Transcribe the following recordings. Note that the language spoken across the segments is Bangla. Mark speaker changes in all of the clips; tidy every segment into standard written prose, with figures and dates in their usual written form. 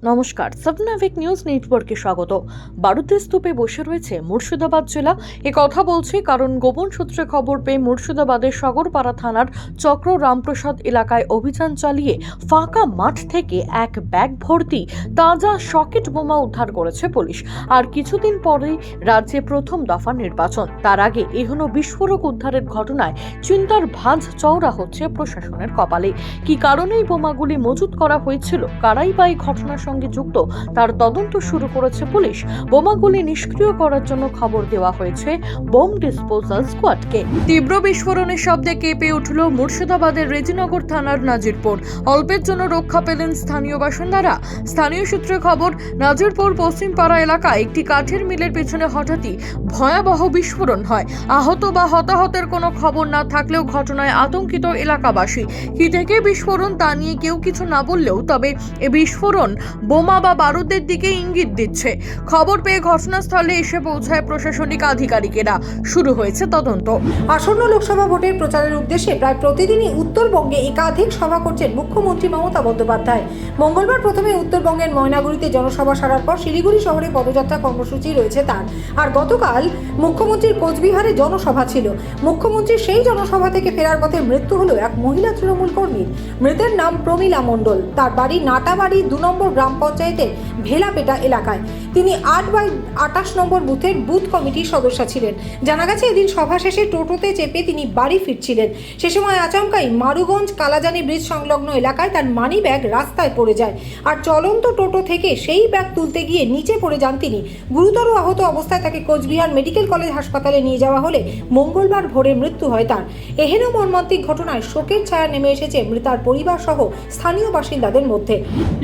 Speaker 1: নমস্কার, সাবনাভিক নিউজ নেটওয়ার্কে স্বাগত। বারুদের স্তূপে বসে রয়েছে মুর্শিদাবাদ জেলা। এ কথা বলছি কারণ গোপন সূত্রে খবর পেয়ে মুর্শিদাবাদের সাগরপাড়া থানার চক্র রামপ্রসাদ এলাকায় অভিযান চালিয়ে ফাঁকা মাঠ থেকে এক ব্যাগ ভর্তি তাজা সকেট বোমা উদ্ধার করেছে পুলিশ। আর কিছুদিন পরেই রাজ্যে প্রথম দফা নির্বাচন, তার আগে এখনো বিস্ফোরক উদ্ধারের ঘটনায় চিন্তার ভাঁজ চওড়া হচ্ছে প্রশাসনের কপালে। কি কারণে এই বোমাগুলি মজুত করা হয়েছিল, কারাই বা এই ঘটনার সঙ্গে যুক্ত, তার তদন্ত শুরু করেছে পুলিশ। বোমাগুলি নিষ্ক্রিয় করার জন্য খবর দেওয়া হয়েছে বোম ডিসপোজাল স্কোয়াডকে। তীব্র বিস্ফোরণের শব্দে কেঁপে উঠল মুর্শিদাবাদের রেজিনগর থানার নাজিরপুর। অল্পের জন্য রক্ষা পেলেন স্থানীয় বাসিন্দারা। স্থানীয় সূত্রে খবর, নাজিরপুর পশ্চিমপাড়া এলাকায় একটি কাঠের মিলের পেছনে হঠাৎই ভয়াবহ বিস্ফোরণ হয়। আহত বা হতাহতের কোনো খবর না থাকলেও ঘটনায় আতঙ্কিত এলাকাবাসী। কি থেকে বিস্ফোরণ তা নিয়ে কেউ কিছু না বললেও তবে এ বিস্ফোরণ বোমা বা বারুদের দিকে ইঙ্গিত দিচ্ছে। খবর পেয়ে ঘটনাস্থলে এসে পৌঁছায় প্রশাসনিক আধিকারিকেরা। শুরু হয়েছে তদন্ত।
Speaker 2: আসন্ন লোকসভা ভোটের প্রচারের উদ্দেশ্যে প্রায় প্রতিদিনই উত্তরবঙ্গে একাধিক সভা করছেন মুখ্যমন্ত্রী মমতা বন্দ্যোপাধ্যায়। মঙ্গলবার প্রথমে উত্তরবঙ্গের ময়নাগুড়িতে জনসভা সারার পর শিলিগুড়ি শহরে পদযাত্রা কর্মসূচি রয়েছে তার। আর গতকাল মুখ্যমন্ত্রীর কোচবিহারে জনসভা ছিল। মুখ্যমন্ত্রীর সেই জনসভা থেকে ফেরার পথে মৃত্যু হলো এক মহিলা তৃণমূল কর্মীর। মৃতের নাম প্রমীলা মণ্ডল। তার বাড়ি নাটাবাড়ি 2 নম্বর গ্রাম পঞ্চায়েতের ভেলাপেটা এলাকায়। তিনি 8/28 নম্বর বুথের বুথ কমিটির সদস্য ছিলেন। জানা গেছে এদিন সভা শেষে টোটোতে চেপে তিনি বাড়ি ফিরছিলেন। সে সময় আচমকাই মারুগঞ্জ কালাজানি ব্রিজ সংলগ্ন এলাকায় তার মানি ব্যাগ রাস্তায় পড়ে যায়। আর চলন্ত টোটো থেকে সেই ব্যাগ তুলতে গিয়ে নিচে পড়ে যান তিনি। গুরুতর আহত অবস্থায় তাকে কোচবিহার মেডিকেল কলেজ হাসপাতালে নিয়ে যাওয়া হলে মঙ্গলবার ভোরে মৃত্যু হয় তার। এহেন মর্মান্তিক ঘটনায় শোকের ছায়া নেমে এসেছে মৃতার পরিবার সহ স্থানীয় বাসিন্দাদের মধ্যে।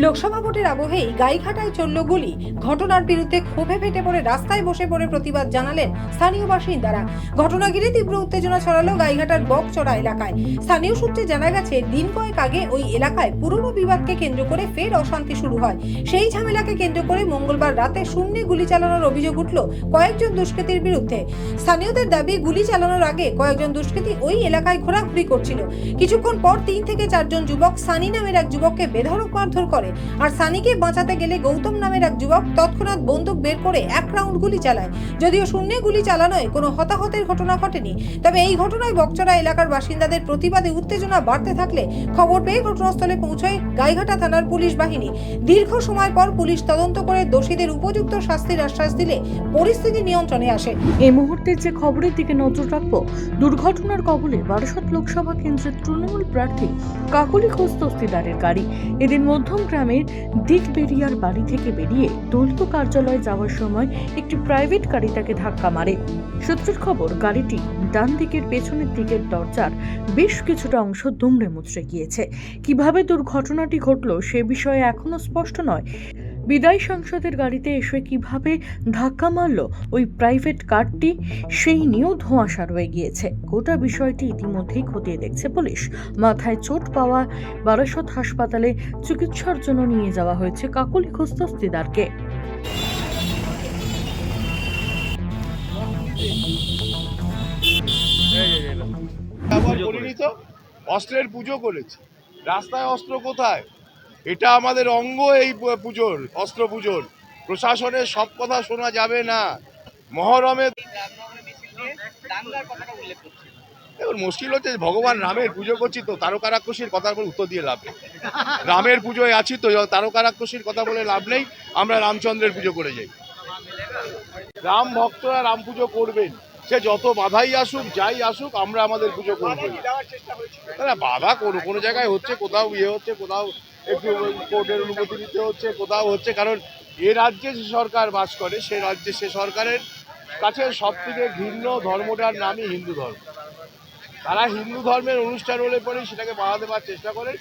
Speaker 2: লোকসভা ভোটের আবহেই গাইঘাটায় চলল গুলি। ঘটনার বিরুদ্ধে ক্ষোভে ফেটে পড়ে রাস্তায় বসে পড়ে প্রতিবাদ জানালেন স্থানীয় বাসিন্দারা। ঘটনা ঘিরে তীব্র উত্তেজনা ছড়ালো গাইঘাটার বকচড়া এলাকায়। স্থানীয় সূত্রে জানা গেছে দিন কয়েক আগে ওই এলাকায় পুরনো বিবাদকে কেন্দ্র করে ফের অশান্তি শুরু হয়। সেই ঝামেলাকে কেন্দ্র করে মঙ্গলবার রাতে শূন্যে গুলি চালানোর অভিযোগ উঠল কয়েকজন দুষ্কৃতীর বিরুদ্ধে। স্থানীয়দের দাবি, গুলি চালানোর আগে কয়েকজন দুষ্কৃতী ওই এলাকায় ঘোরাঘুরি করছিল। কিছুক্ষণ পর 3 থেকে 4 জন যুবক সানি নামের এক যুবককে বেধড়ক মারধর করে। আর সানিকে বাঁচাতে গেলে গৌতম নামের এক যুবক তৎক্ষণাৎ বন্দুক বের করে 1 রাউন্ড গুলি চালায়। যদিও শূন্যে গুলি চালানোয় কোনো হতাহতের ঘটনা ঘটেনি, তবে এই ঘটনায় বকচড়া এলাকার বাসিন্দাদের প্রতিবাদে উত্তেজনা বাড়তে থাকলে খবর পেয়ে ঘটনাস্থলে পৌঁছায় গাইঘাটা থানার পুলিশ বাহিনী। দীর্ঘ সময় পর পুলিশ তদন্ত করে দোষীদের উপযুক্ত শাস্তির আশ্বাস দিলে পরিস্থিতি নিয়ন্ত্রণে আসে।
Speaker 1: এই মুহূর্তে যে খবরের দিকে নজর রাখবো, দুর্ঘটনার কবলে বারাসত লোকসভা কেন্দ্রের তৃণমূল প্রার্থী কাকলি ঘোষ দস্তিদারের গাড়ি। এদিন মধ্যম গ্রামের দিকবেরিয়ার বাড়ি থেকে বেরিয়ে দলীয় কার্যালয়ে যাওয়ার সময় একটি প্রাইভেট গাড়ি তাকে ধাক্কা মারে। সূত্রের খবর, গাড়িটি ডান দিকের পেছনের দিকের দরজার বেশ কিছুটা অংশ দুমড়ে মুচড়ে গিয়েছে। কিভাবে দুর্ঘটনাটি ঘটল সে বিষয়ে এখনো স্পষ্ট নয়। বিদায়ী সাংসদের গাড়িতে এসে কিভাবে ধাক্কা মারল ওই প্রাইভেট কারটি, সেই নিয়েও ধোঁয়াশা রয়ে গিয়েছে। গোটা বিষয়টি ইতিমধ্যেই খতিয়ে দেখছে পুলিশ। মাথায় চোট পাওয়া বারাসত হাসপাতালে চিকিৎসার জন্য নিয়ে যাওয়া হয়েছে কাকলি ঘোষ দস্তিদারকে।
Speaker 3: অস্ত্রের পুজো করেছে, রাস্তায় অস্ত্র কোথায়? এটা আমাদের অঙ্গ, এই পুজোর, অস্ত্র পুজোর। প্রশাসনের সব কথা শোনা যাবে না। মহরমে এবার মুশকিল হচ্ছে, ভগবান রামের পুজো করছি তো তারকা রাক্ষসীর কথার উপর উত্তর দিয়ে লাভ নেই। রামের পুজোয় আছি তো তারকা রাক্ষসীর কথা বলে লাভ নেই। আমরা রামচন্দ্রের পুজো করে যাই। রাম ভক্তরা রাম পুজো করবেন, সে যত বাধাই আসুক যাই আসুক, আমরা আমাদের পুজো করবো। বাধা কোনো জায়গায় হচ্ছে, কোথাও হচ্ছে, কোথাও একটু কোর্টের অনুমতি নিতে হচ্ছে, কোথাও হচ্ছে। কারণ এ রাজ্যে যে সরকার বাস করে, সে রাজ্যে সে সরকারের কাছে সব থেকে ভিন্ন ধর্মটার নামই হিন্দু ধর্ম। তারা হিন্দু ধর্মের অনুষ্ঠান হলে পরে সেটাকে বাধা দেওয়ার চেষ্টা করে।